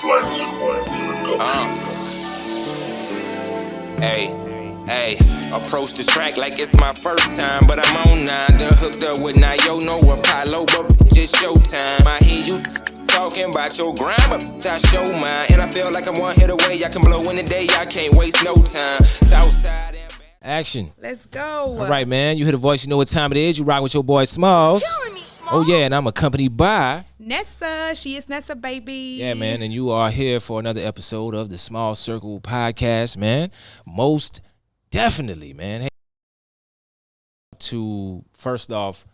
Hey, approach the track like it's my first time, but I'm on now. Done hooked up with Nayo, no Apollo, but just showtime. I hear you talking about your grind, but I show mine. And I feel like I'm one hit away. I can blow in the day, I can't waste no time. Southside and action. Let's go. All right, man. You hear the voice, you know what time it is. You rock with your boy Smalls. Oh, yeah, and I'm accompanied by Nessa. She is Nessa, baby. Yeah, man, and you are here for another episode of the Small Circle Podcast, man. Most definitely, man. Hey, to first off,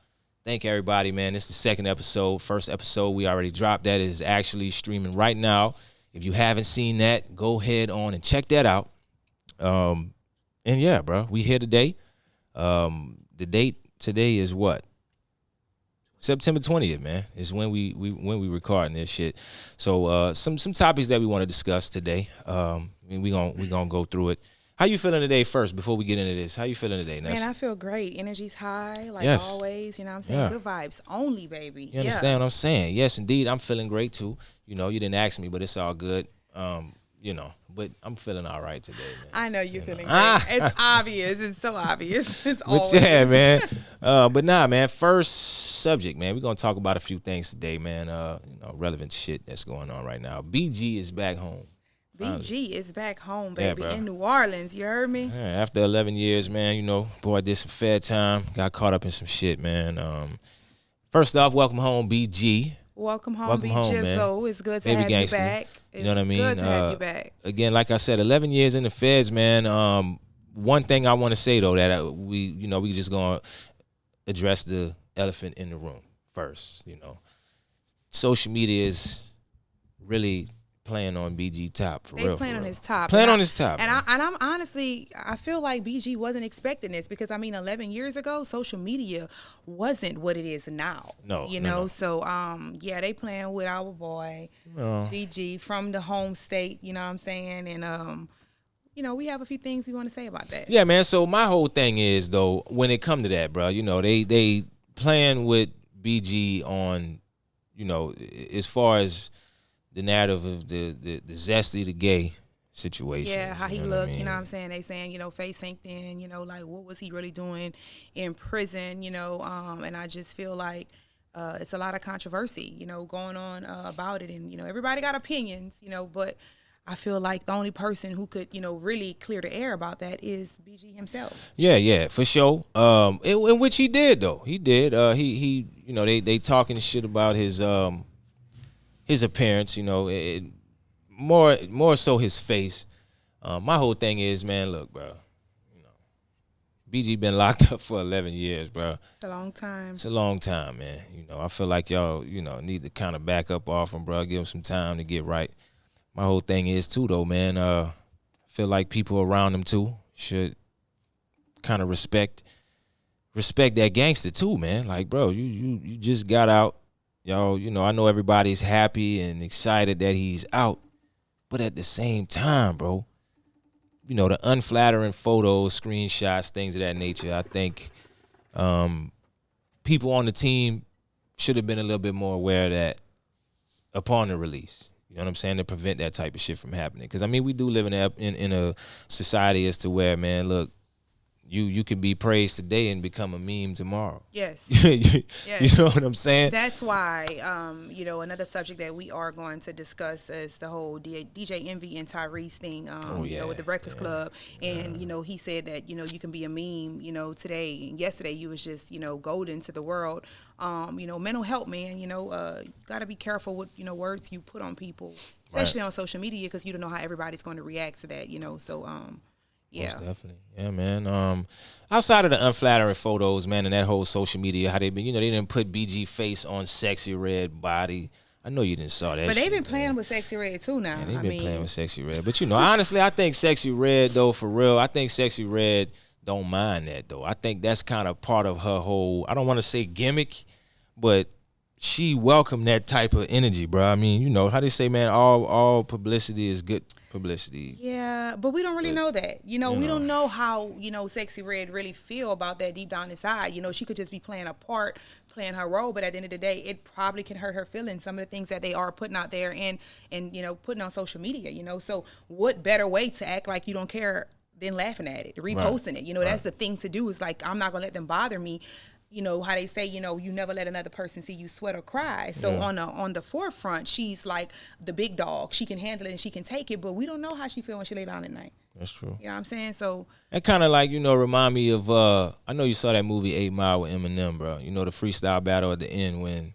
thank everybody, man. This is the second episode. First episode we already dropped. That is actually streaming right now. If you haven't seen that, go ahead on and check that out. And yeah, bro, we here today. The date today is what? September 20th, man, is when we recording this shit. So some topics that we want to discuss today. We gonna go through it. How you feeling today first before we get into this? How you feeling today, Ness? Man, I feel great. Energy's high, like yes. always. You know what I'm saying? Yeah. Good vibes only, baby. You understand what I'm saying? Yes, indeed. I'm feeling great too. You know, you didn't ask me, but it's all good. You know, but I'm feeling all right today, man. I know you're feeling great. It's obvious. It's so obvious. It's always. But yeah, man. But nah, man. First subject, man. We're gonna talk about a few things today, man. You know, relevant shit that's going on right now. BG is back home. BG is back home, baby, yeah, in New Orleans. You heard me? Yeah, after 11 years, man, you know, boy, did some fair time. Got caught up in some shit, man. First off, welcome home, BG. Welcome home, BG. It's good to Baby have gangster. you back. You know what I mean? Good to have you back. Again, like I said, 11 years in the feds, man. One thing I want to say, though, that we just going to address the elephant in the room first, you know. Social media is really playing on BG top for real. They playing on his top. Playing on his top. And I'm honestly, I feel like BG wasn't expecting this because, I mean, 11 years ago, social media wasn't what it is now. No. You know, so, yeah, they playing with our boy, BG, from the home state, you know what I'm saying? And, you know, we have a few things we want to say about that. Yeah, man. So my whole thing is, though, when it come to that, bro, you know, they playing with BG on, you know, as far as the narrative of the zesty, the gay situation. Yeah, how he looked, you know what I'm saying? They saying, you know, face synced in, you know, like what was he really doing in prison, you know, and I just feel like it's a lot of controversy, you know, going on about it. And, you know, everybody got opinions, you know, but I feel like the only person who could, you know, really clear the air about that is BG himself. Yeah, for sure. In which he did, though. He did. He you know, they talking shit about his appearance, you know, more so his face. My whole thing is, man, look, bro, you know, BG been locked up for 11 years, bro. It's a long time. It's a long time, man. You know, I feel like y'all, you know, need to kind of back up off him, bro. Give him some time to get right. My whole thing is, too, though, man, I feel like people around him, too, should kind of respect that gangster, too, man. Like, bro, you just got out. Y'all, you know, I know everybody's happy and excited that he's out, but at the same time, bro, you know, the unflattering photos, screenshots, things of that nature, I think people on the team should have been a little bit more aware of that upon the release. You know what I'm saying? To prevent that type of shit from happening. Because, I mean, we do live in a society as to where, man, look, you could be praised today and become a meme tomorrow. Yes. Yes. You know what I'm saying? That's why, you know, another subject that we are going to discuss is the whole DJ Envy and Tyrese thing, you know, with the Breakfast Club. And, you know, he said that, you know, you can be a meme, you know, today. And yesterday you was just, you know, golden to the world. You know, mental health, man, you know, got to be careful with, you know, words you put on people, especially on social media, because you don't know how everybody's going to react to that, you know. So, yeah, most definitely. Yeah, man. Outside of the unflattering photos, man, and that whole social media, how they been, you know, they didn't put BG face on Sexy Red body. I know you didn't saw that. But they've been shit, playing man. with Sexy Red too now. Yeah, they've been playing with Sexy Red. But you know, honestly, I think Sexy Red though, for real, I think Sexy Red don't mind that though. I think that's kind of part of her whole, I don't want to say gimmick, but she welcomed that type of energy, bro. I mean, you know, how they say, man, all publicity is good publicity. Yeah, but we don't really know that. You know, we don't know how, you know, Sexy Red really feel about that deep down inside. You know, she could just be playing a part playing her role, but at the end of the day, it probably can hurt her feelings. Some of the things that they are putting out there and putting on social media. So what better way to act like you don't care than laughing at it, reposting it? That's the thing to do. Is like, I'm not gonna let them bother me. How they say, you never let another person see you sweat or cry. So on the forefront, she's like the big dog. She can handle it and she can take it, but we don't know how she feel when she lay down at night. That's true. You know what I'm saying? So that kind of like, remind me of, I know you saw that movie 8 Mile with Eminem, bro. The freestyle battle at the end when,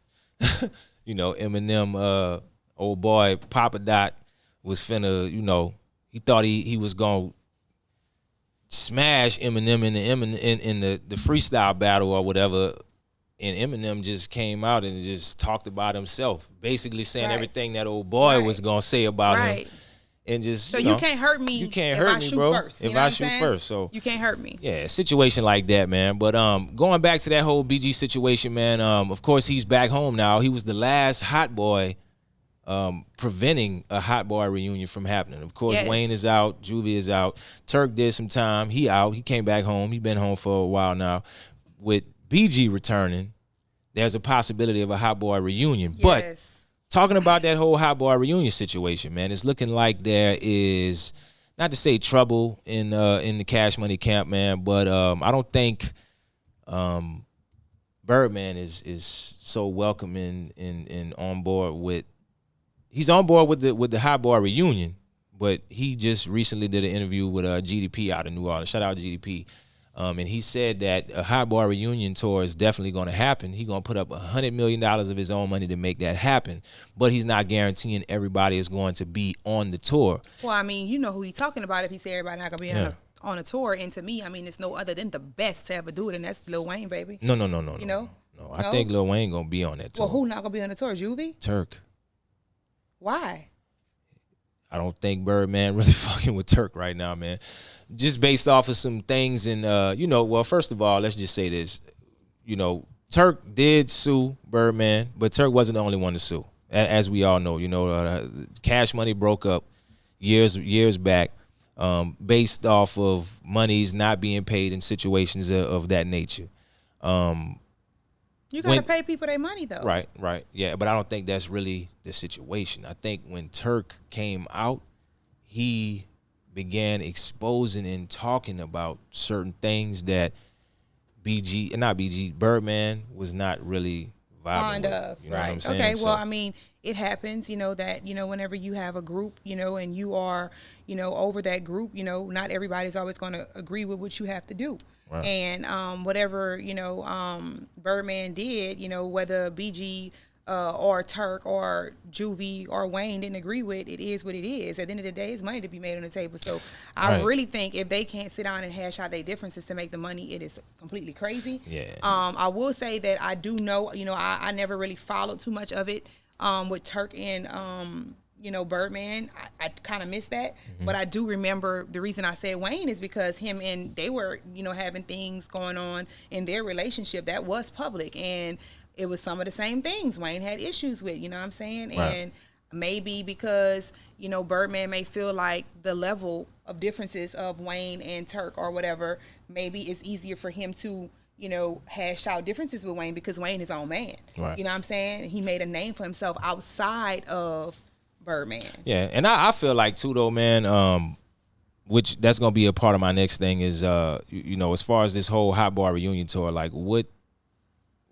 Eminem, old boy, Papa Dot was finna, he thought he was going to smash Eminem in the freestyle battle or whatever. And Eminem just came out and just talked about himself, basically saying everything that old boy was going to say about him. And just so you can't hurt me. You can't hurt me, bro. First, if I shoot first, so you can't hurt me. Yeah, a situation like that, man. But going back to that whole BG situation, man. Of course he's back home now. He was the last hot boy preventing a hot boy reunion from happening. Of course, Wayne is out, Juvie is out. Turk did some time. He out. He came back home. He been home for a while now. With BG returning, there's a possibility of a hot boy reunion. But talking about that whole hot boy reunion situation, man, it's looking like there is, not to say trouble in the Cash Money camp, man, but I don't think Birdman is so welcoming and on board with. He's on board with the hot boy reunion, but he just recently did an interview with GDP out of New Orleans. Shout out GDP. And he said that a hot boy reunion tour is definitely going to happen. He's going to put up $100 million of his own money to make that happen. But he's not guaranteeing everybody is going to be on the tour. Well, I mean, you know who he's talking about if he said everybody not going to be on a tour. And to me, I mean, it's no other than the best to ever do it, and that's Lil Wayne, baby. No. No, I think Lil Wayne going to be on that tour. Well, who not going to be on the tour? Juvie? Turk. Why? I don't think Birdman really fucking with Turk right now, man. Just based off of some things and, well, first of all, let's just say this. Turk did sue Birdman, but Turk wasn't the only one to sue. As we all know, Cash Money broke up years back based off of monies not being paid in situations of that nature. You got to pay people their money, though. Right. Yeah, but I don't think that's really the situation. I think when Turk came out, he began exposing and talking about certain things that Birdman was not really vibing with. You know what I'm saying? Okay, well, I mean, it happens, that, whenever you have a group, and you are, over that group, not everybody's always going to agree with what you have to do. Right. And whatever, Birdman did, whether BG or Turk or Juvie or Wayne didn't agree with, it is what it is. At the end of the day, it's money to be made on the table. So I really think if they can't sit down and hash out their differences to make the money, it is completely crazy. Yeah. I will say that I do know, I never really followed too much of it with Turk and Birdman. I kind of missed that. Mm-hmm. But I do remember the reason I said Wayne is because him and they were, having things going on in their relationship that was public. And it was some of the same things Wayne had issues with, you know what I'm saying? Right. And maybe because, Birdman may feel like the level of differences of Wayne and Turk or whatever, maybe it's easier for him to, hash out differences with Wayne because Wayne is his own man. Right. You know what I'm saying? He made a name for himself outside of Birdman. Yeah, and I feel like too though, man, which that's gonna be a part of my next thing is as far as this whole Hot Boy reunion tour, like what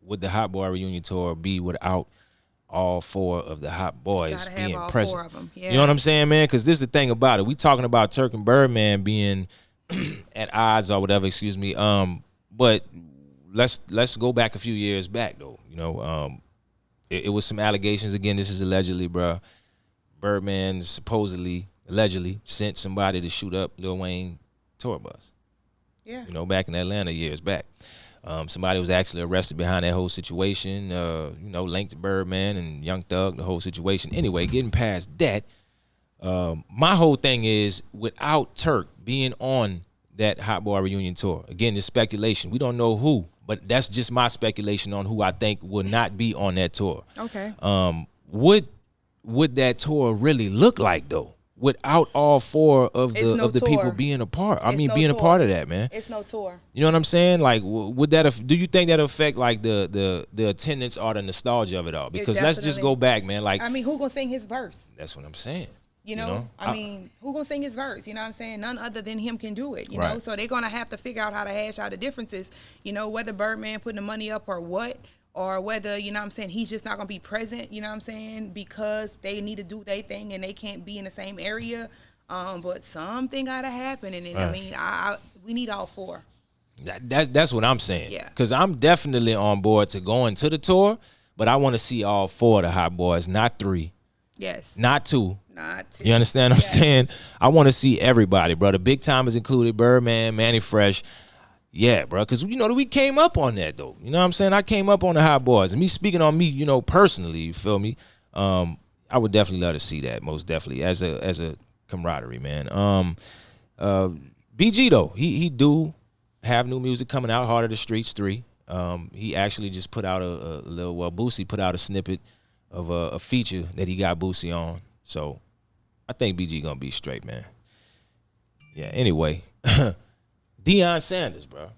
would the Hot Boy reunion tour be without all 4 of the hot boys being present? 4 of them. Yeah. You know what I'm saying, man? Because this is the thing about it. We talking about Turk and Birdman being at odds or whatever, excuse me. But let's go back a few years back though. It was some allegations. Again, this is allegedly, bro. Birdman supposedly, allegedly sent somebody to shoot up Lil Wayne tour bus. Yeah. Back in Atlanta years back. Somebody was actually arrested behind that whole situation, linked to Birdman and Young Thug, the whole situation. Anyway, getting past that, my whole thing is without Turk being on that Hot Boy reunion tour, again, it's speculation. We don't know who, but that's just my speculation on who I think will not be on that tour. Okay. Would that tour really look like, though? without all four of It's no the tour. people being a part. I It's mean, no being a tour. part of that, man. It's no tour. You know what I'm saying? Like, would that do you think that affect like the attendance or the nostalgia of it all? Because let's just definitely- go back, man. Like, I mean, who gonna sing his verse? that's what I'm saying. You know, I mean, who gonna sing his verse? You know what I'm saying? None other than him can do it, you know? Right. So they're gonna have to figure out how to hash out the differences, you know, whether Birdman putting the money up or what, or whether, you know what I'm saying, he's just not gonna be present, you know what I'm saying, because they need to do their thing and they can't be in the same area. But something gotta happen, and then, Right. I mean, we need all four. That's what I'm saying. Yeah. Because I'm definitely on board to going to the tour, but I want to see all four of the Hot Boys, not three, Yes. not two. Not to, You understand what I'm saying? I want to see everybody, bro. The big timers included, Birdman, Manny Fresh. Yeah, bro, because, you know, we came up on that, though. You know what I'm saying? I came up on the Hot Boys. And me speaking on me, you know, personally, you feel me? I would definitely love to see that, most definitely, as a camaraderie, man. BG, though, he do have new music coming out, Heart of the Streets 3. He actually just put out a little, well, Boosie put out a snippet of a feature that he got Boosie on. So I think BG gonna be straight, man. Yeah, anyway. Deion Sanders, bro.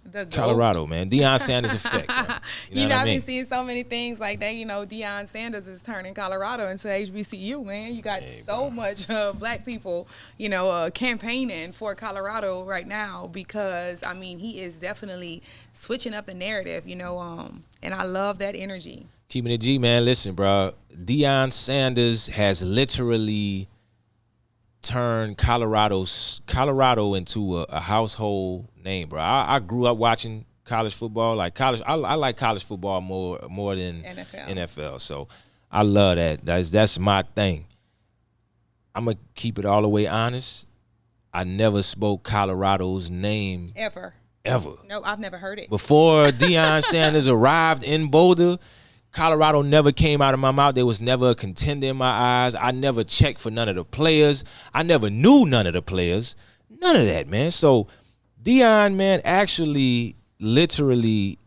The GOAT. Colorado, man. Deion Sanders effect, bro. You know, what I I've mean? been seeing so many things like that. You know, Deion Sanders is turning Colorado into HBCU, man. You got so much black people, you know, campaigning for Colorado right now because, I mean, he is definitely switching up the narrative, you know, and I love that energy. Keeping it G, man. Listen, bro. Deion Sanders has literally turned Colorado into a household name, bro. I grew up watching college football. Like college, I like college football more than NFL. So I love that. That's my thing. I'm gonna keep it all the way honest. I never spoke Colorado's name Ever. No, I've never heard it. Before Deion Sanders arrived in Boulder, Colorado never came out of my mouth. There was never a contender in my eyes. I never checked for none of the players. I never knew none of the players. None of that, man. So Deion, man, actually literally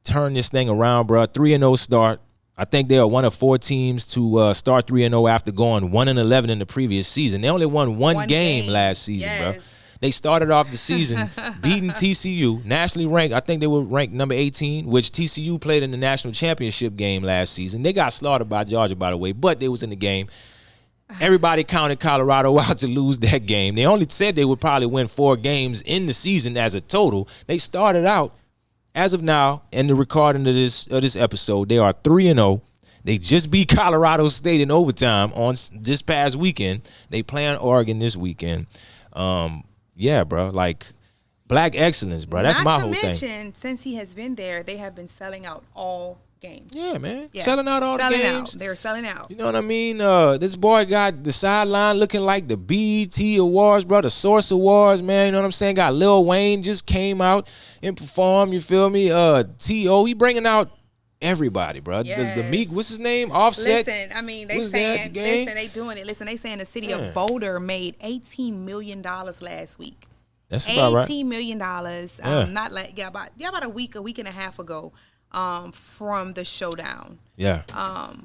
turned this thing around, bro. 3-0 start. I think they are one of 4 teams to start 3-0 after going 1-11 in the previous season. They only won one game last season, bro. They started off the season beating TCU, nationally ranked. I think they were ranked number 18, which TCU played in the national championship game last season. They got slaughtered by Georgia, by the way, but they was in the game. Everybody counted Colorado out to lose that game. They only said they would probably win 4 games in the season as a total. They started out, as of now, in the recording of this episode, they are 3-0. They just beat Colorado State in overtime on this past weekend. They play on Oregon this weekend. Yeah, bro, like black excellence, bro. That's my whole thing. Not to mention, since he has been there, they have been selling out all games. Yeah, man. Selling out all the games. They're selling out. You know what I mean? This boy got the sideline looking like the BET Awards, bro, the Source Awards, man. You know what I'm saying? Got Lil Wayne just came out and performed, you feel me? T.O., he bringing out everybody, bro. Yes. The Meek, what's his name? Offset. Listen, I mean, they saying, they doing it. Listen, they saying the city of Boulder made $18 million last week. That's about right. $18 million. Not like about a week and a half ago, from the showdown. Yeah.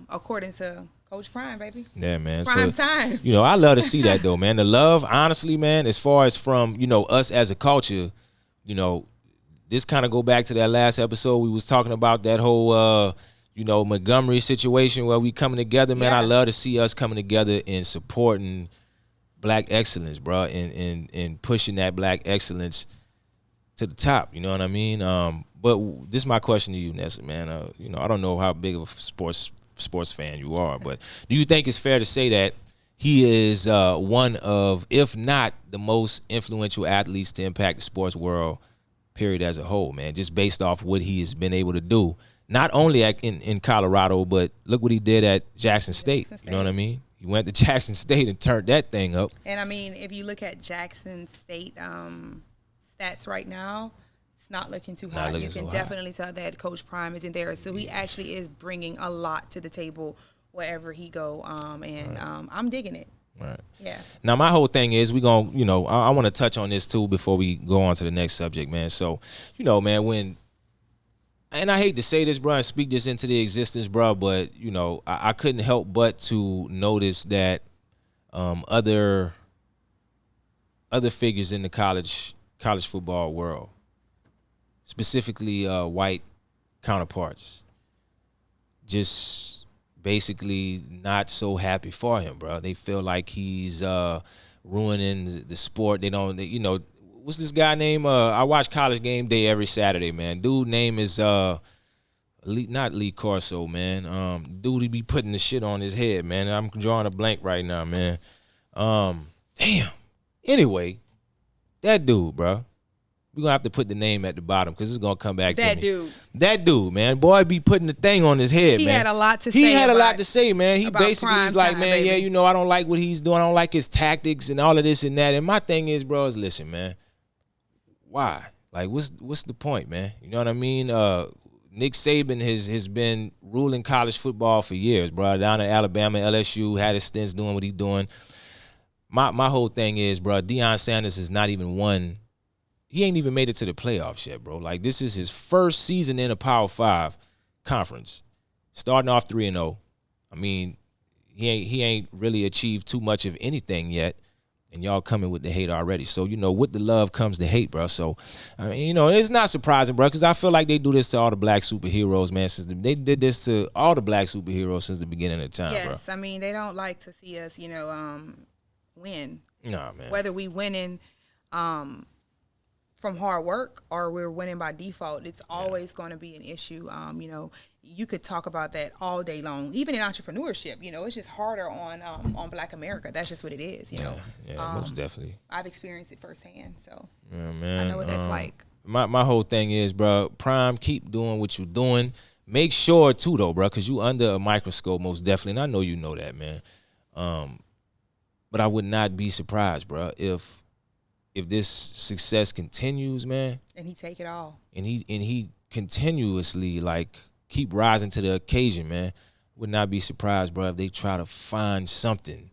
According to Coach Prime, baby. Yeah, man. Prime time. You know, I love to see that though, man. The love, honestly, man, as far as from, you know, us as a culture, you know, this kind of go back to that last episode we was talking about that whole you know, Montgomery situation where we coming together, man. I love to see us coming together and supporting black excellence, bro, and pushing that black excellence to the top. You know what I mean? But this is my question to you, Nessa, man. You know, I don't know how big of a sports fan you are, but do you think it's fair to say that he is one of, if not the most influential athletes to impact the sports world, period, as a whole, man, just based off what he has been able to do, not only in Colorado, but look what he did at Jackson State. You know what I mean? He went to Jackson State and turned that thing up. And, I mean, if you look at Jackson State stats right now, it's not looking too hot. You can definitely tell that Coach Prime isn't there. So he actually is bringing a lot to the table wherever he go, and I'm digging it. Right. Yeah. Now, my whole thing is we going to, you know, I want to touch on this, too, before we go on to the next subject, man. So, you know, man, and I hate to say this, bro, and speak this into the existence, bro, but, you know, I couldn't help but to notice that other figures in the college football world, specifically white counterparts, just basically not so happy for him, bro. They feel like he's ruining the sport. They don't, what's this guy name? I watch College Game Day every Saturday, man. Dude name is not Lee Corso, man. Dude, he be putting the shit on his head, man. I'm drawing a blank right now, man. Damn. Anyway, that dude, bro. We're going to have to put the name at the bottom because it's going to come back to me. That dude, man. Boy be putting the thing on his head, man. He had a lot to say. He had a lot to say, man. He basically was like, man, baby. yeah, I don't like what he's doing. I don't like his tactics and all of this and that. And my thing is, bro, is listen, man. Why? Like, what's the point, man? You know what I mean? Nick Saban has been ruling college football for years, bro. Down at Alabama, LSU, had his stints doing what he's doing. My whole thing is, bro, Deion Sanders has not even won. He ain't even made it to the playoffs yet, bro. Like, this is his first season in a Power 5 conference. Starting off 3-0. I mean, he ain't really achieved too much of anything yet. And y'all coming with the hate already. So, with the love comes the hate, bro. So, I mean, it's not surprising, bro, because I feel like they do this to all the black superheroes, man. They did this to all the black superheroes since the beginning of time, bro. Yes, I mean, they don't like to see us, win. Nah, man. Whether we winning from hard work or we're winning by default, it's always going to be an issue. You could talk about that all day long. Even in entrepreneurship, it's just harder on Black America. That's just what it is, Yeah, most definitely. I've experienced it firsthand, so yeah, man. I know what that's like. My whole thing is, bro, Prime, keep doing what you're doing. Make sure, too, though, bro, because you under a microscope, most definitely, and I know you know that, man. But I would not be surprised, bro, if this success continues, man. And he take it all. And he continuously, like, keep rising to the occasion, man. Would not be surprised, bro, if they try to find something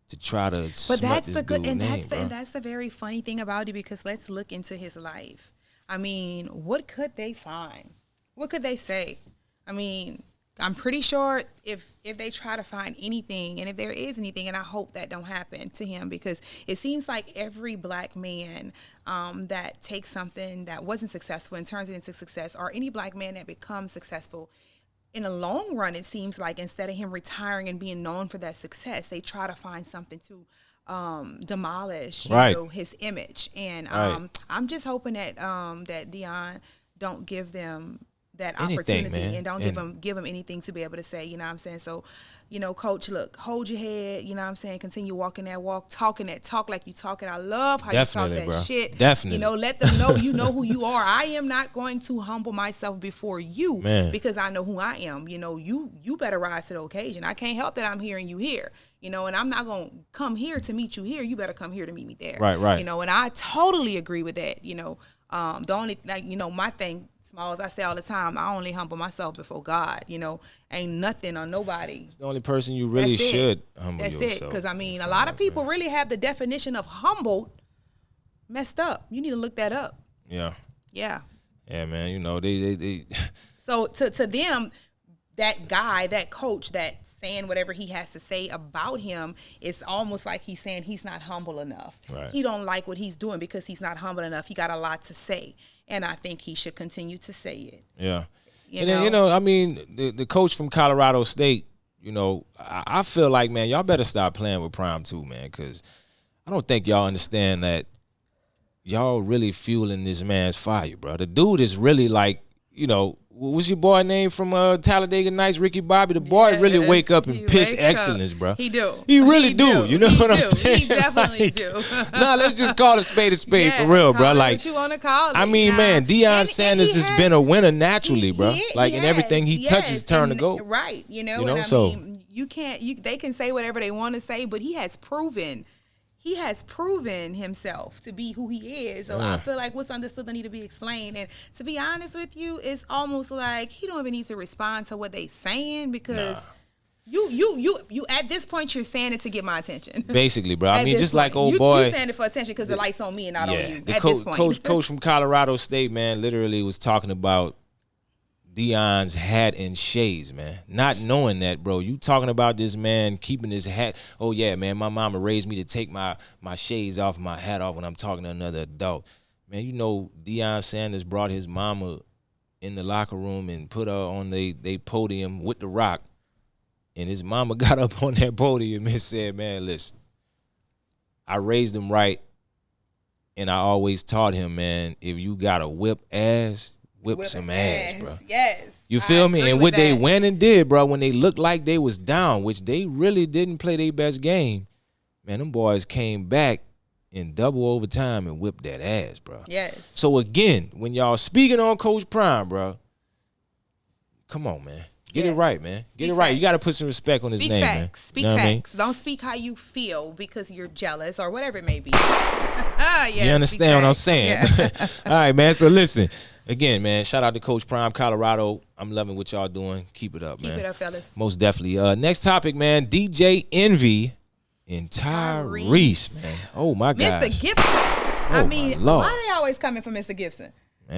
to try to smut this dude's name, and that's the very funny thing about it, because let's look into his life. I mean, what could they find? What could they say? I mean, I'm pretty sure if they try to find anything, and if there is anything, and I hope that don't happen to him, because it seems like every black man that takes something that wasn't successful and turns it into success, or any black man that becomes successful, in the long run, it seems like instead of him retiring and being known for that success, they try to find something to demolish his image. And I'm just hoping that that Deion don't give them that opportunity, man, and don't give them anything to be able to say, you know what I'm saying? So, coach, look, hold your head, you know what I'm saying? Continue walking that walk, talking that talk like you talking. I love how Definitely, you talk that bro. shit. Definitely. Let them know you know who you are. I am not going to humble myself before you, man, because I know who I am. You better rise to the occasion. I can't help that I'm hearing you here, and I'm not going to come here to meet you here. You better come here to meet me there. Right. And I totally agree with that. The only, my thing, small as I say all the time, I only humble myself before God. Ain't nothing on nobody. It's the only person you really should humble yourself. That's it. Because, a lot of people really have the definition of humble messed up. You need to look that up. Yeah. Yeah. Yeah, man. They So to them, that guy, that coach, that saying whatever he has to say about him, it's almost like he's saying he's not humble enough. Right. He don't like what he's doing because he's not humble enough. He got a lot to say, and I think he should continue to say it. Yeah. Then, I mean, the coach from Colorado State, I feel like, man, y'all better stop playing with Prime too, man, because I don't think y'all understand that y'all really fueling this man's fire, bro. The dude is really like, what's your boy name from Talladega Nights, Ricky Bobby? The boy really wake up and piss excellence, bro. He do. He really do. You know what I'm saying? He definitely do. Nah, let's just call a spade for real, bro. Like, what you want to call it. I mean, man, Deion Sanders has been a winner naturally, bro. And everything he touches turn to gold. Right. And I mean, you can't. They can say whatever they want to say, but he has proven himself to be who he is. So I feel like what's understood need to be explained. And to be honest with you, it's almost like he don't even need to respond to what they saying, because you at this point you're saying it to get my attention. Basically, bro. I mean, just like old boy. You saying it for attention because the light's on me and not on you. The coach from Colorado State, man, literally was talking about Deion's hat and shades, man. Not knowing that, bro. You talking about this man keeping his hat. Oh, yeah, man, my mama raised me to take my shades off, my hat off when I'm talking to another adult. Man, you know, Deion Sanders brought his mama in the locker room and put her on they podium with The Rock. And his mama got up on that podium and said, man, listen, I raised him right. And I always taught him, man, if you got to whip ass, whip some ass, bro. Yes. You feel me? And what they went and did, bro, when they looked like they was down, which they really didn't play their best game, man, them boys came back in double overtime and whipped that ass, bro. Yes. So, again, when y'all speaking on Coach Prime, bro, come on, man. Get it right, man. Get it right. You got to put some respect on his name, man. Speak facts. Don't speak how you feel because you're jealous or whatever it may be. Yes, you understand what I'm saying? Yeah. All right, man. So listen, again, man, shout out to Coach Prime, Colorado. I'm loving what y'all doing. Keep it up, man. Keep it up, fellas. Most definitely. Next topic, man, DJ Envy and Tyrese, man. Oh, my God. Mr. Gibson. I mean, why they always coming for Mr. Gibson? I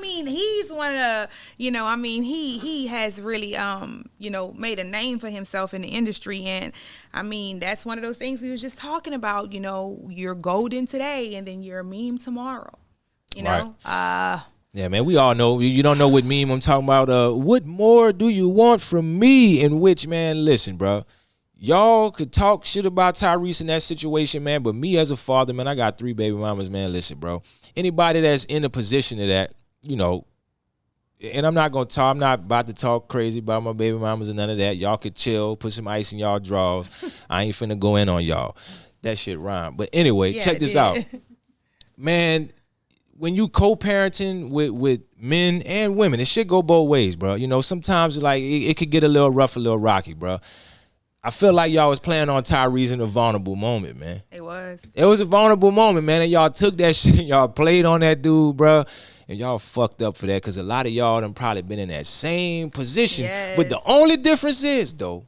mean, he's one of the, he has really, made a name for himself in the industry. And I mean, that's one of those things we were just talking about, you're golden today and then you're a meme tomorrow, know? Yeah, man, we all know. You don't know what meme I'm talking about. What more do you want from me? In which, man, listen, bro. Y'all could talk shit about Tyrese in that situation, man, but me as a father, man, I got 3 baby mamas, man. Listen, bro. Anybody that's in a position of that, and I'm not about to talk crazy about my baby mamas and none of that. Y'all could chill, put some ice in y'all drawers. I ain't finna go in on y'all. That shit rhyme. But anyway, check this out. Man, when you co-parenting with men and women, it should go both ways, bro. Sometimes like it could get a little rough, a little rocky, bro. I feel like y'all was playing on Tyrese in a vulnerable moment, man. It was. It was a vulnerable moment, man, and y'all took that shit and y'all played on that dude, bro, and y'all fucked up for that because a lot of y'all done probably been in that same position. Yes. But the only difference is, though,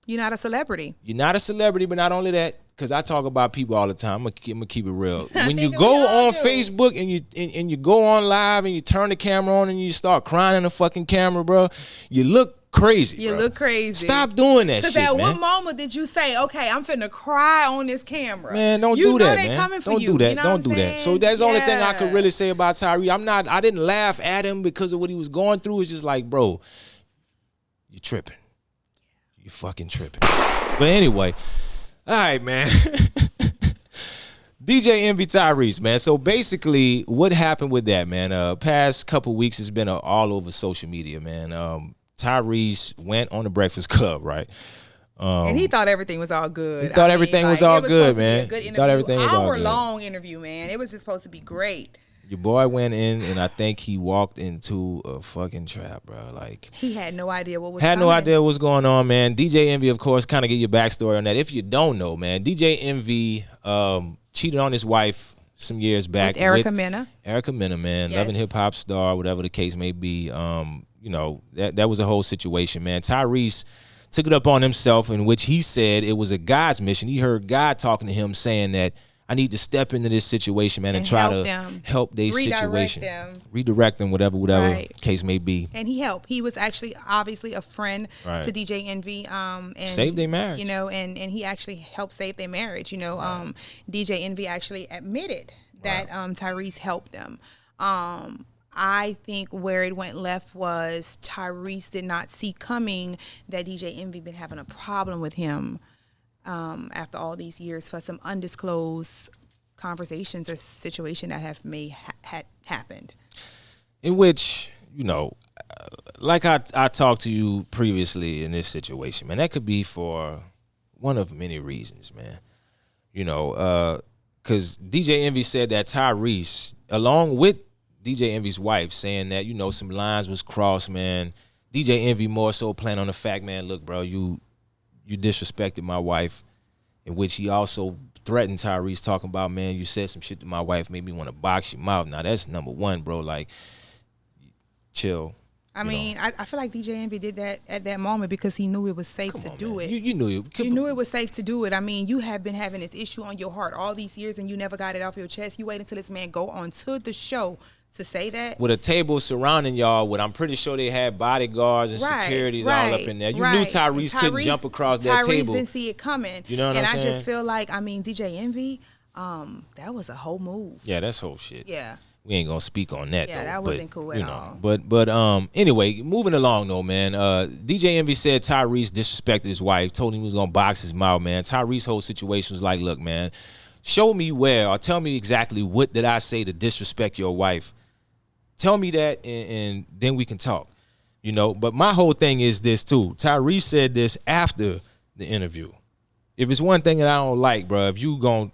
you're not a celebrity. You're not a celebrity, but not only that, because I talk about people all the time. I'm gonna keep it real. When you go on Facebook and you go on live and you turn the camera on and you start crying in the fucking camera, bro, you look crazy. You look crazy. Stop doing that shit, man. Because at what moment did you say, okay, I'm finna cry on this camera? Man, don't do that, man. Coming for don't you. do that. You know don't do that. So that's the only thing I could really say about Tyrese. I didn't laugh at him because of what he was going through. It's just like, bro, you tripping. You fucking tripping. But anyway, all right, man. DJ Envy Tyrese, man. So basically, what happened with that, man? Past couple weeks, it's been all over social media, man. Tyrese went on the Breakfast Club, right? And he thought everything was all good. He thought everything was all good, man. He thought everything was all good. Hour-long interview, man. It was just supposed to be great. Your boy went in, and I think he walked into a fucking trap, bro. Like he had no idea what was coming. No idea what was going on, man. DJ Envy, of course, kind of give you a backstory on that. If you don't know, man, DJ Envy cheated on his wife some years back with Erica Mena. Erica Mena, man, yes. loving hip hop star, whatever the case may be. That was a whole situation, man. Tyrese took it up on himself, in which he said it was a God's mission. He heard God talking to him saying that I need to step into this situation, man, and try to help their situation. Redirect them, whatever right. Case may be. And he helped. He was actually obviously a friend right. to DJ Envy. And saved their marriage. And he actually helped save their marriage. Right. DJ Envy actually admitted that Tyrese helped them. I think where it went left was Tyrese did not see coming that DJ Envy been having a problem with him. After all these years for some undisclosed conversations or situation that have had happened. In which, like I talked to you previously in this situation, man, that could be for one of many reasons, man. Because DJ Envy said that Tyrese, along with DJ Envy's wife, saying that, some lines was crossed, man. DJ Envy more so playing on the fact, man, look, bro, you disrespected my wife, in which he also threatened Tyrese, talking about, man, you said some shit to my wife, made me want to box your mouth. Now, that's number one, bro. Like, chill. I mean, I feel like DJ Envy did that at that moment because he knew it was safe to do it. You knew it. You knew it was safe to do it. I mean, you have been having this issue on your heart all these years and you never got it off your chest. You wait until this man go on to the show to say that. With a table surrounding y'all, I'm pretty sure they had bodyguards and securities all up in there. You knew Tyrese couldn't jump across that table. Tyrese didn't see it coming. You know what I'm saying? And I just feel like, I mean, DJ Envy, that was a whole move. Yeah, that's whole shit. Yeah. We ain't gonna speak on that. Yeah, though, that wasn't cool at all. But anyway, moving along though, man. DJ Envy said Tyrese disrespected his wife, told him he was gonna box his mouth, man. Tyrese's whole situation was like, look, man, show me where, or tell me exactly what did I say to disrespect your wife. Tell me that, and then we can talk. You know, but my whole thing is this too. Tyrese said this after the interview. If it's one thing that I don't like, bro, if you gon'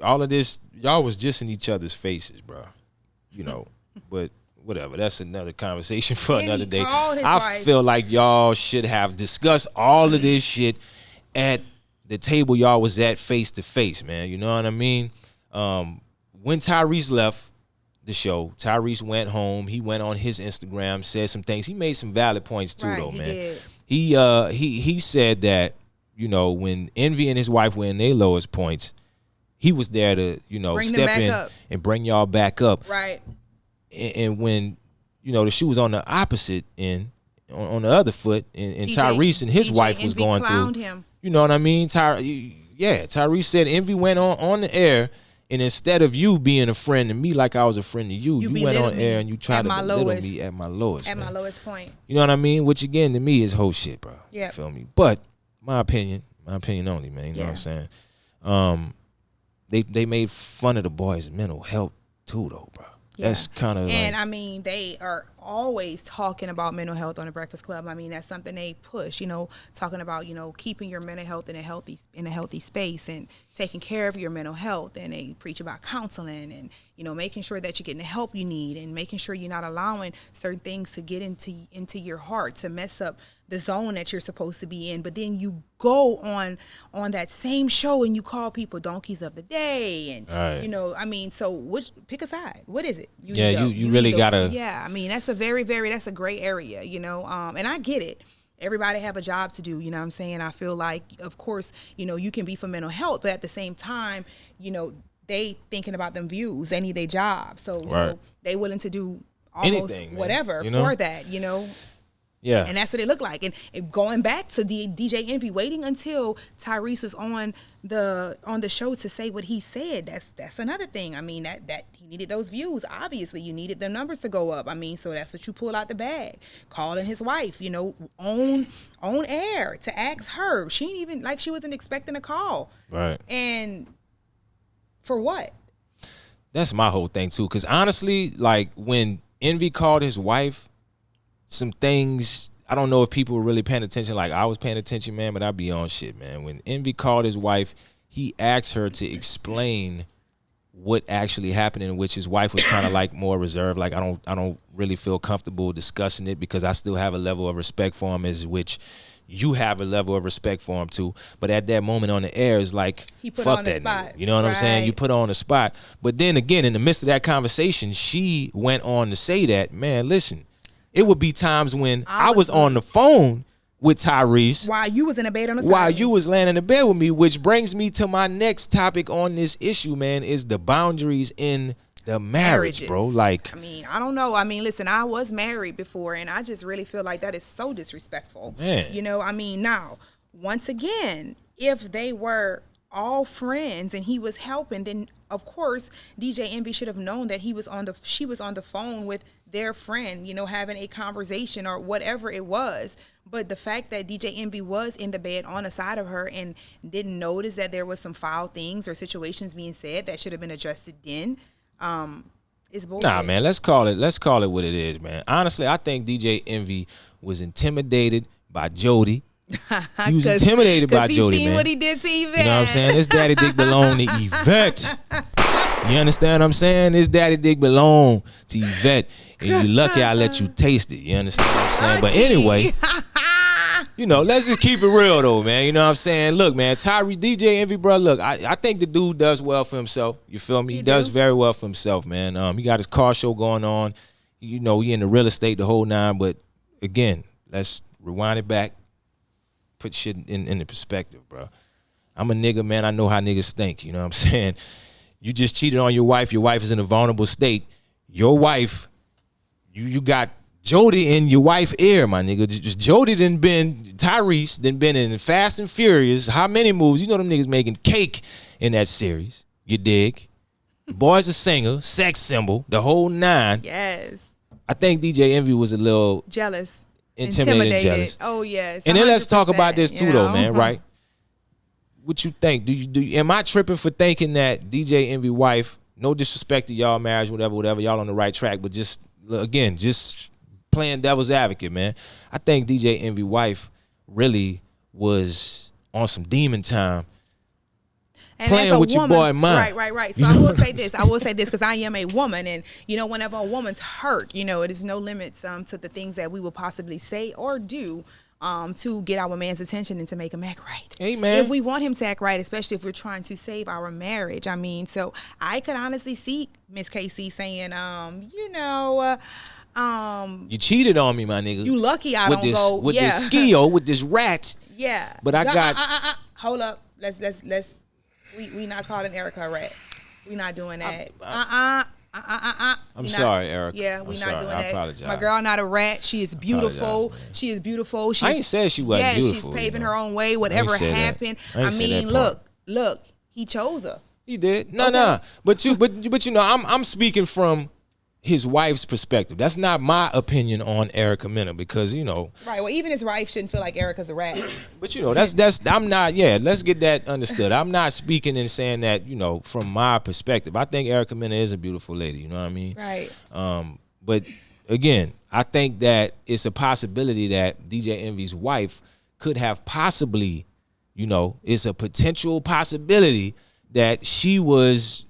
all of this, y'all was just in each other's faces, bro. You know, but whatever. That's another conversation for another day. I feel like y'all should have discussed all of this shit at the table y'all was at face to face, man. You know what I mean? When Tyrese left the show, Tyrese went home. He went on his Instagram, said some things. He made some valid points too, though, man. He said that, you know, when Envy and his wife were in their lowest points, he was there to, you know, step in and bring y'all back up. Right. And when, you know, the shoe was on the opposite end, on the other foot, and Tyrese and his wife was going through. Him. You know what I mean? Tyrese said Envy went on the air, and instead of you being a friend to me like I was a friend to you, you went on air and you tried to belittle me at my lowest. At my lowest point. You know what I mean? Which again to me is whole shit, bro. Yeah. You feel me? But my opinion only, man. You know what I'm saying? They made fun of the boys' mental health too, though, bro. Yeah. That's kind of and I mean, they are always talking about mental health on the Breakfast Club. I mean, that's something they push, you know, talking about, you know, keeping your mental health in a healthy space and taking care of your mental health. And they preach about counseling and, you know, making sure that you're getting the help you need and making sure you're not allowing certain things to get into your heart to mess up the zone that you're supposed to be in. But then you go on that same show and you call people donkeys of the day and you know, I mean, so pick a side. What is it? You really gotta. Yeah, I mean, that's a that's a gray area, you know, and I get it. Everybody have a job to do, you know what I'm saying? I feel like, of course, you know, you can be for mental health, but at the same time, you know, they thinking about them views. They need their job. So, you know, they willing to do almost anything, whatever for that, you know? Yeah. And that's what it looked like. And going back to DJ Envy, waiting until Tyrese was on the show to say what he said, that's another thing. I mean, that he needed those views. Obviously, you needed the numbers to go up. I mean, so that's what you pull out the bag. Calling his wife, you know, on air to ask her. She ain't even, like, she wasn't expecting a call. Right. And for what? That's my whole thing, too. Because honestly, like, when Envy called his wife, some things, I don't know if people were really paying attention like I was paying attention, man, but I be on shit, man. When Envy called his wife, he asked her to explain what actually happened, in which his wife was kind of like more reserved. Like, I don't really feel comfortable discussing it because I still have a level of respect for him, as which you have a level of respect for him too. But at that moment on the air, it's like, fuck that nigga. You know what I'm saying? You put her on the spot. But then again, in the midst of that conversation, she went on to say that, man, listen, it would be times when I was on the phone with Tyrese. While you was in a bed on the side. While you was laying in the bed with me, which brings me to my next topic on this issue, man, is the boundaries in the marriage, bro. Like, I mean, I don't know. I mean, listen, I was married before, and I just really feel like that is so disrespectful. Man. You know, I mean, now, once again, if they were all friends and he was helping, then of course DJ Envy should have known that she was on the phone with their friend, you know, having a conversation or whatever it was. But the fact that DJ Envy was in the bed on the side of her and didn't notice that there was some foul things or situations being said that should have been adjusted then, is bullshit. Nah, man, let's call it what it is, man. Honestly, I think DJ Envy was intimidated by Jody. He was intimidated by Jody, man. What he did to Yvette. You know what I'm saying? His daddy dick belong to Yvette. You understand what I'm saying? His daddy dick belong to Yvette. And you lucky I let you taste it. You understand what I'm saying? But anyway, you know, let's just keep it real though, man. You know what I'm saying? Look, man, DJ Envy, bro, look, I think the dude does well for himself. You feel me? He does very well for himself, man. He got his car show going on. You know, he in the real estate the whole nine. But again, let's rewind it back. Put shit in the perspective, bro. I'm a nigga, man. I know how niggas think. You know what I'm saying? You just cheated on your wife. Your wife is in a vulnerable state. your wife, you got Jody in your wife's ear, my nigga. Jody Tyrese been in Fast and Furious. How many movies? You know them niggas making cake in that series. You dig? The boy's a singer, sex symbol, the whole nine. Yes. I think DJ Envy was a little jealous, intimidated. Jealous. Oh yes. And then let's talk about this too, though, man. Right? What you think? Am I tripping for thinking that DJ Envy wife? No disrespect to y'all marriage, whatever. Y'all on the right track, but just playing devil's advocate, man. I think DJ Envy wife really was on some demon time. And playing with your boy mind. Right. So I will say this because I am a woman, and whenever a woman's hurt, it is no limits to the things that we will possibly say or do to get our man's attention and to make him act right. Hey, man. If we want him to act right, especially if we're trying to save our marriage, so I could honestly see Miss Casey saying, you cheated on me, my nigga. You lucky I with don't this, go with this skio, with this rat. Yeah. But I got hold up. Let's we not calling Erica a rat. We not doing that. I'm sorry, Erica. Yeah, we not doing I that. apologize. My girl not a rat. She is beautiful. She is beautiful. I ain't said she wasn't beautiful. She's paving her own way. Whatever happened. Look, he chose her. He did. No. But I'm speaking from his wife's perspective. That's not my opinion on Erica Mena because right. Well, even his wife shouldn't feel like Erica's a rat. But that's I'm not. Yeah, let's get that understood. I'm not speaking and saying that from my perspective. I think Erica Mena is a beautiful lady. You know what I mean? Right. But again, I think that it's a possibility that DJ Envy's wife could have possibly, it's a potential possibility that she was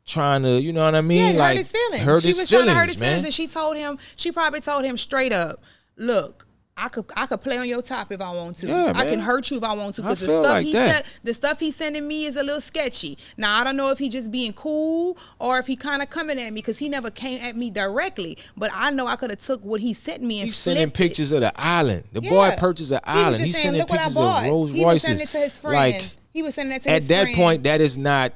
trying to, you know what I mean? Yeah, hurt his feelings. Hurt his was feelings, trying to hurt his man. feelings, and she probably told him straight up, look, I could play on your top if I want to. Yeah, I can hurt you if I want to because the stuff he's sending me is a little sketchy. Now I don't know if he just being cool or if he kind of coming at me because he never came at me directly. But I know I could have took what he sent me and he's sending pictures of the island. The boy purchased an island. He's sending pictures of Rolls Royces. He was sending it to his friend. He was sending it to his friend. At that point, that is not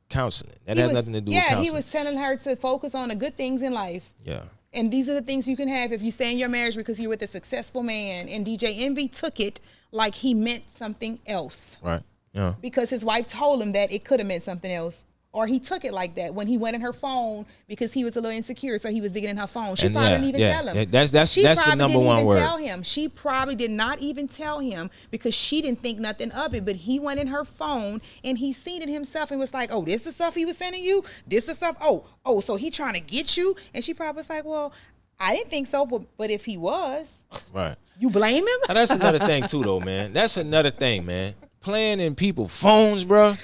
counseling. That has nothing to do with counseling. Yeah, he was telling her to focus on the good things in life. Yeah. And these are the things you can have if you stay in your marriage because you're with a successful man. And DJ Envy took it like he meant something else. Right. Yeah. Because his wife told him that it could have meant something else. Or he took it like that when he went in her phone because he was a little insecure, so he was digging in her phone. She probably didn't even tell him. Yeah, that's the number one word. Tell him. She probably did not even tell him because she didn't think nothing of it. But he went in her phone and he seen it himself and was like, "Oh, this is stuff he was sending you. This is stuff. Oh, so he trying to get you." And she probably was like, "Well, I didn't think so, but if he was, right, you blame him." Now, that's another thing too, though, man. That's another thing, man. Playing in people's phones, bro.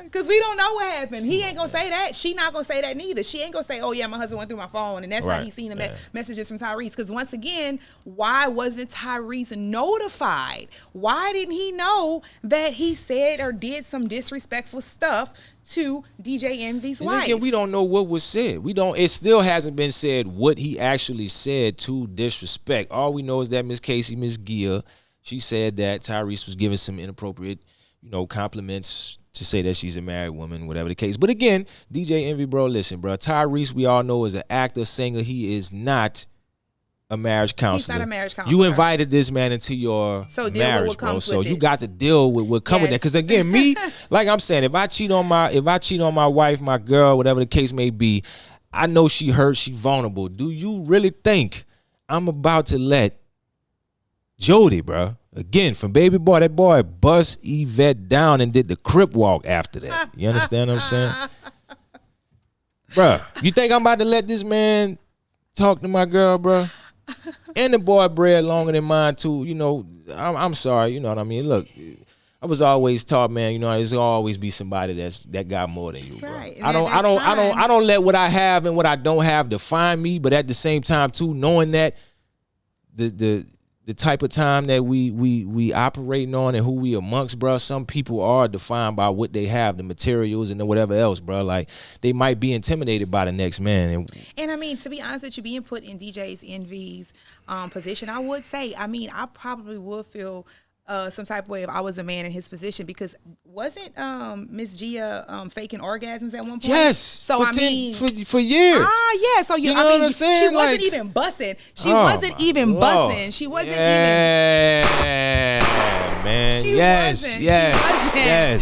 Because we don't know what happened. He ain't gonna say that. She not gonna say that neither. She ain't gonna say, "Oh yeah, my husband went through my phone," and that's how he seen the messages from Tyrese. Because once again, why wasn't Tyrese notified? Why didn't he know that he said or did some disrespectful stuff to DJ Envy's wife? Again, we don't know what was said. It still hasn't been said what he actually said to disrespect. All we know is that Miss Casey, Miss Gia, she said that Tyrese was giving some inappropriate, compliments to say that she's a married woman, whatever the case. But again, DJ Envy, bro, listen, bro. Tyrese, we all know, is an actor, singer. He is not a marriage counselor. He's not a marriage counselor. You invited this man into your marriage, bro. So you got to deal with what comes with that. Because again, me, like I'm saying, if I cheat on my wife, my girl, whatever the case may be, I know she hurt, she vulnerable. Do you really think I'm about to let Jody, bro? Again, from Baby Boy, that boy bust Yvette down and did the crip walk after that. You understand what I'm saying? Bruh, you think I'm about to let this man talk to my girl, bruh? And the boy bred longer than mine, too. I'm sorry, you know what I mean? Look, I was always taught, man, there's always be somebody that got more than you, bro. Right. I don't let what I have and what I don't have define me, but at the same time, too, knowing that the type of time that we operating on and who we amongst, bro, some people are defined by what they have, the materials and whatever else, bro. Like, they might be intimidated by the next man. And I mean, to be honest with you, being put in DJ's Envy's position, I would say, I probably would feel some type of way if I was a man in his position, because wasn't Miss Gia faking orgasms at one point? Yes. So for I mean, for years. yeah. So You know I what mean, I'm saying? she wasn't Like, even bussing. She oh wasn't my even Lord. bussing. She wasn't even. Man. She yes, wasn't. yes,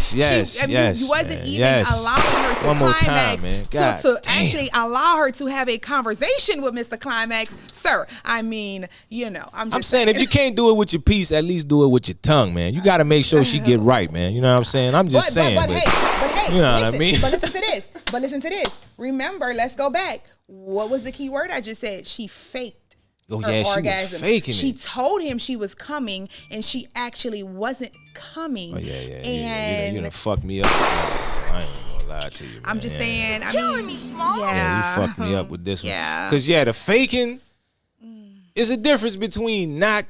She wasn't. yes, I mean, yes. you wasn't man, even yes. allowing her to One more climax, time, man. to God actually allow her to have a conversation with Mr. Climax, sir. I mean, you know, I'm just saying if you can't do it with your piece, at least do it with your tongue, man. You got to make sure she get right, man. You know what I'm saying? I'm just saying. But hey, you know listen, what I mean? But listen to this. Remember, let's go back. What was the key word I just said? She faked. Oh her yeah, orgasms. she was faking She it. told him she was coming, and she actually wasn't coming. Oh yeah. And You done fucked me up. I ain't gonna lie to you, man. I'm just saying. I Killing mean, me, Small. Yeah, you fucked me up with this one. Yeah. Cause the faking is a difference between not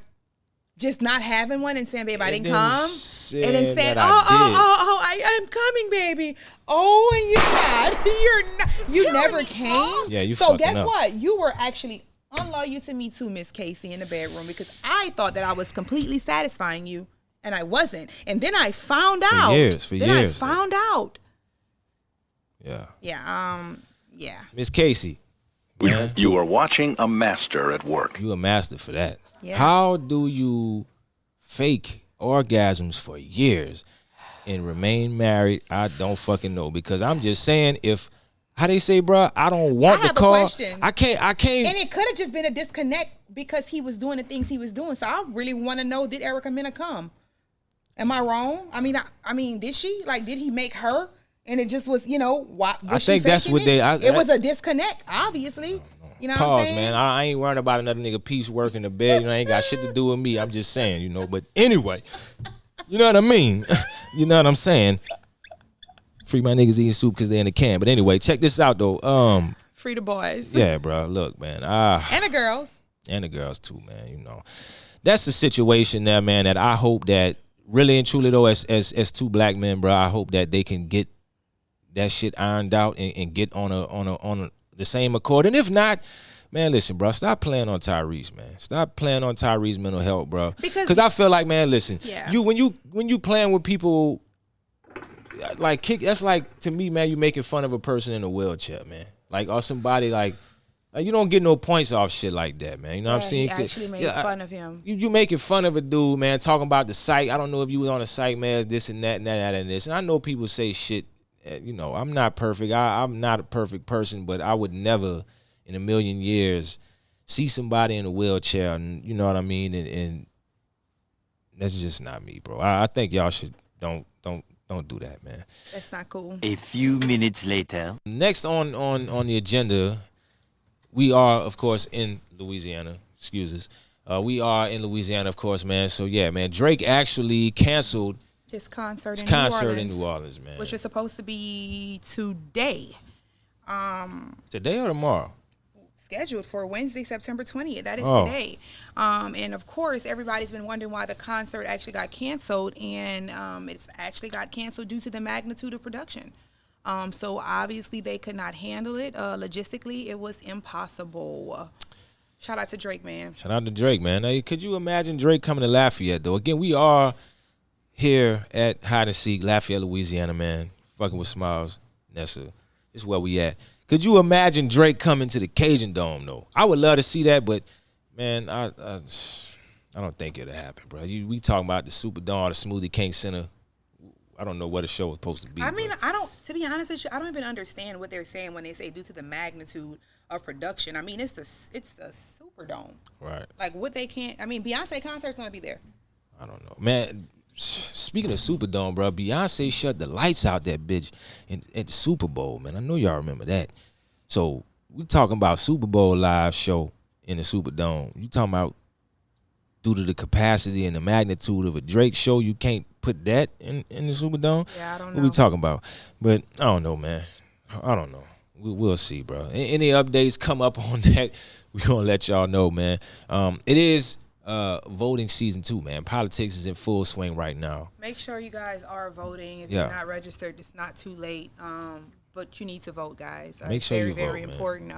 just not having one and saying, "Babe, I And didn't then come," saying and then saying, that I I am coming, baby." Oh, and you're not. You never came. Yeah, you So fucking guess up. what? You were actually unloyal to me too, Miss Casey, in the bedroom, because I thought that I was completely satisfying you, and I wasn't. And then I found out. For then years, I found out. Yeah. Yeah. Miss Casey, man, You are watching a master at work. you a master for that. Yeah. How do you fake orgasms for years and remain married? I don't fucking know, because I'm just saying, how they say, bro, I don't want I the have a car. question. I can't. And it could have just been a disconnect because he was doing the things he was doing. So I really want to know, did Erica Mena come? Am I wrong? I mean, did she? Like, did he make her? And it just was, why? I think that's what it was a disconnect, obviously. You know what I'm Pause, saying? man. I ain't worrying about another nigga piece work in the bed. Ain't got shit to do with me. I'm just saying, But anyway, you know what I mean? You know what I'm saying? Free my niggas eating soup because they in the can. But anyway, check this out, though. Free the boys. Yeah, bro. Look, man. And the girls. And the girls, too, man. That's the situation there, man, that I hope that really and truly, though, as two black men, bro, I hope that they can get that shit ironed out and get on the same accord. And if not, man, listen, bro, stop playing on Tyrese, man. Stop playing on Tyrese mental health, bro. Because I feel like, man, listen, when you playing with people, like that's like, to me, man, you making fun of a person in a wheelchair, man. Like, or somebody like you don't get no points off shit like that, man. You know what I'm saying? He actually made fun of him. You making fun of a dude, man, talking about the psych. I don't know if you was on the psych, man, this and that and that and this. And I know people say shit. I'm not perfect. I'm not a perfect person, but I would never in a million years see somebody in a wheelchair, and you know what I mean? And that's just not me, bro. I think y'all should don't do that, man. That's not cool. A few minutes later. Next on the agenda, we are, of course, in Louisiana. Excuse us. We are in Louisiana, of course, man. So yeah, man, Drake actually canceled his concert in New Orleans, man. Which was supposed to be today. Today or tomorrow? Scheduled for Wednesday, September 20th. That is Oh. today. And of course, everybody's been wondering why the concert actually got canceled, and it's actually got canceled due to the magnitude of production. So obviously they could not handle it. Logistically, it was impossible. Shout out to Drake, man. Shout out to Drake, man. Now, could you imagine Drake coming to Lafayette, though? Again, we are here at Hide and Seek, Lafayette, Louisiana, man. Fucking with Smiles, Nessa. This is where we at. Could you imagine Drake coming to the Cajun Dome, though? I would love to see that, but, man, I don't think it'll happen, bro. We talking about the Superdome, the Smoothie King Center. I don't know what the show was supposed to be. I mean, to be honest with you, I don't even understand what they're saying when they say due to the magnitude of production. I mean, it's the Superdome. Right. Like, what they can't, I mean, Beyonce concert's going to be there. I don't know. Man, speaking of Superdome, bro, Beyonce shut the lights out that bitch at the Super Bowl, man. I know y'all remember that. So we talking about Super Bowl live show in the Superdome. You talking about due to the capacity and the magnitude of a Drake show, you can't put that in the Superdome? Yeah, I don't know. What we talking about? But I don't know, man. I don't know. We'll see, bro. Any updates come up on that, we're going to let y'all know, man. It is voting season 2, man. Politics is in full swing right now. Make sure you guys are voting. If you're not registered, it's not too late. But you need to vote, guys. Make sure you very vote, important.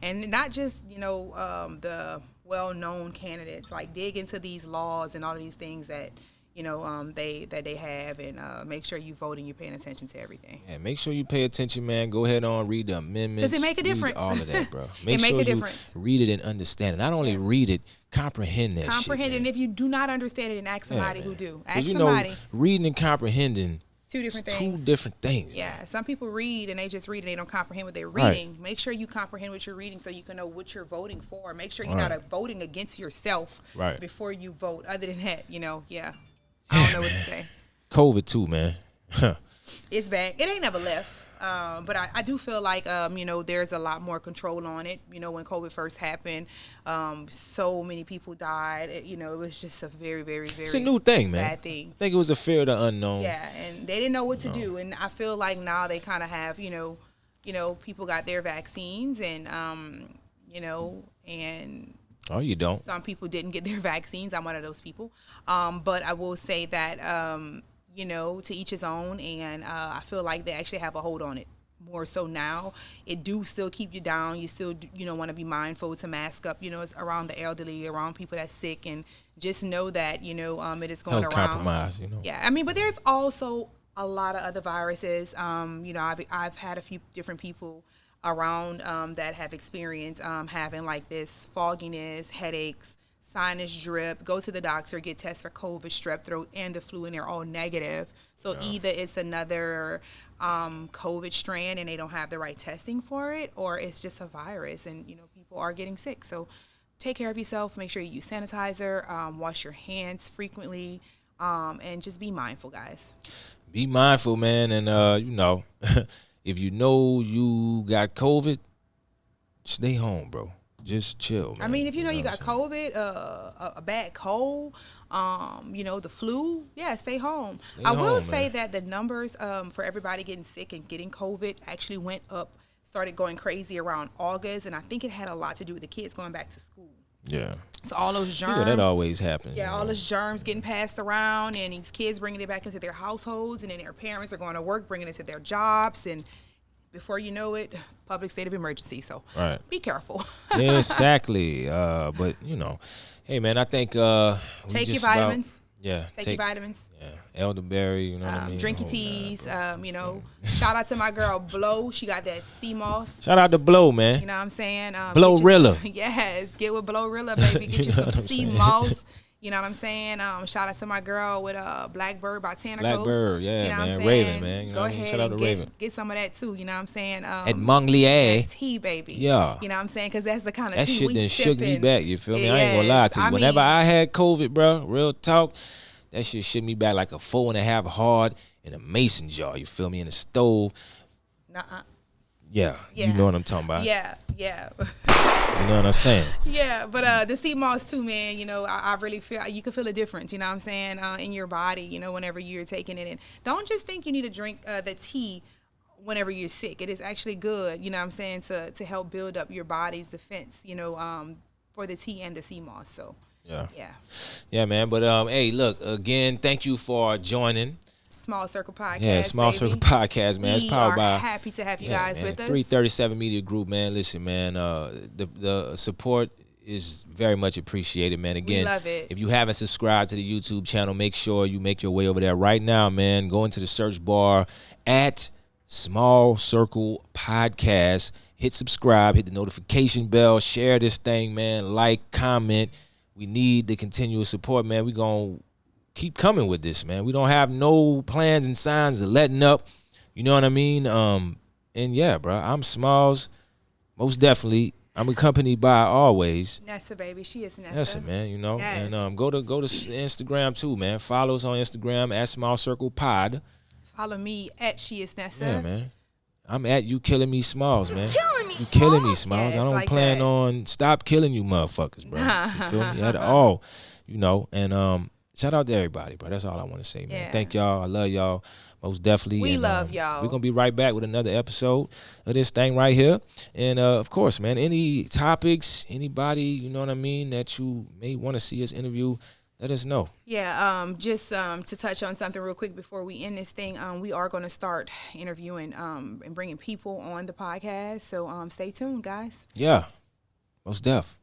And not just, the well-known candidates. Like, dig into these laws and all of these things that, they have, and make sure you vote and you're paying attention to everything. Yeah, make sure you pay attention, man. Go ahead on, read the amendments. Does it make a difference? Read all of that, bro. It make sure a difference. You read it and understand it. Not only read it, comprehend that Comprehend shit, it, and if you do not understand it, then ask somebody man. who do. 'Cause Ask you somebody. know, reading and comprehending Two different is things. two different things. Yeah, some people read and they just read and they don't comprehend what they're reading. Make sure you comprehend what you're reading so you can know what you're voting for. Make sure you're not voting against yourself before you vote. Other than that, yeah, I don't know what to say. COVID too, man. It's bad. It ain't never left. But I do feel like, there's a lot more control on it. When COVID first happened, so many people died. It was just a very, very, very It's a new thing, man. bad thing. I think it was a fear of the unknown. Yeah, and they didn't know what to do. And I feel like now they kind of have, people got their vaccines and, and Oh, you don't? some people didn't get their vaccines. I'm one of those people. But I will say that, to each his own. And I feel like they actually have a hold on it more so now. It do still keep you down. You still, want to be mindful to mask up, it's around the elderly, around people that's sick. And just know that, it is going Health around. compromise, Yeah, I mean, but there's also a lot of other viruses. I've had a few different people around that have experienced having like this fogginess, headaches, sinus drip, go to the doctor, get tests for COVID, strep throat, and the flu, and they're all negative. So either it's another COVID strand and they don't have the right testing for it, or it's just a virus and, people are getting sick. So take care of yourself. Make sure you use sanitizer, wash your hands frequently, and just be mindful, guys. Be mindful, man. And, if you know you got COVID, stay home, bro. Just chill, man. I mean, if you know you what got I'm saying? COVID, a bad cold, the flu, stay home. Stay I will home, say man. that the numbers for everybody getting sick and getting COVID actually went up, started going crazy around August, and I think it had a lot to do with the kids going back to school. Yeah. So all those germs. Yeah, that always happens. Yeah, all those germs getting passed around, and these kids bringing it back into their households, and then their parents are going to work, bringing it to their jobs, and before you know it, public state of emergency. So be careful. Exactly. But, hey, man, I think take your vitamins. Take your vitamins. Yeah, elderberry, you know what I mean? Drink your teas. Shout out to my girl Blow. She got that sea moss. Shout out to Blow, man. You know what I'm saying? Blowrilla. Yes, get with Blowrilla, baby. Get you some sea moss. You know what I'm saying? Shout out to my girl with Blackbird Botanicals. Blackbird, yeah, you know man. What I'm saying? Raven, man. You know Go what I mean? ahead Shout out and to Raven. get some of that too. You know what I'm saying? At Monglier. Tea, baby. Yeah. You know what I'm saying? Because that's the kind of That tea shit we done shook me sipping. back, you feel me? I ain't gonna lie to you. Whenever I had COVID, bro, real talk, that shit shook me back like a 4.5 hard in a mason jar, you feel me? In a stove. Nuh-uh. Yeah, you know what I'm talking about. Yeah. You know what I'm saying? Yeah, but the sea moss too, man. I really feel you can feel a difference. You know what I'm saying in your body. Whenever you're taking it, and don't just think you need to drink the tea whenever you're sick. It is actually good. You know what I'm saying to help build up your body's defense. For the tea and the sea moss. So yeah, man. But hey, look again. Thank you for joining. Small Circle Podcast. Yeah, Small Circle Podcast, man. It's powered by. Happy to have you guys with us. 337 Media Group, man. Listen, man. The support is very much appreciated, man. Again, we love it. If you haven't subscribed to the YouTube channel, make sure you make your way over there right now, man. Go into the search bar at Small Circle Podcast. Hit subscribe. Hit the notification bell. Share this thing, man. Like, comment. We need the continuous support, man. We gonna keep coming with this, man. We don't have no plans and signs of letting up. You know what I mean? And yeah, bro, I'm Smalls. Most definitely. I'm accompanied by always Nessa, baby. She is Nessa. Nessa, man, Yes. And go to Instagram too, man. Follow us on Instagram at Small Circle Pod. Follow me at She is Nessa. Yeah, man. I'm at You Killing Me Smalls, man. You killing me, Smalls. Yes, I don't like plan that. on stop killing you motherfuckers, bro. You feel me? At all. And shout out to everybody, bro. That's all I want to say, man. Yeah. Thank y'all. I love y'all. Most definitely. We And, love y'all. We're going to be right back with another episode of this thing right here. And, of course, man, any topics, anybody, you know what I mean, that you may want to see us interview, let us know. Yeah, just to touch on something real quick before we end this thing, we are going to start interviewing and bringing people on the podcast. So stay tuned, guys. Yeah. Most def.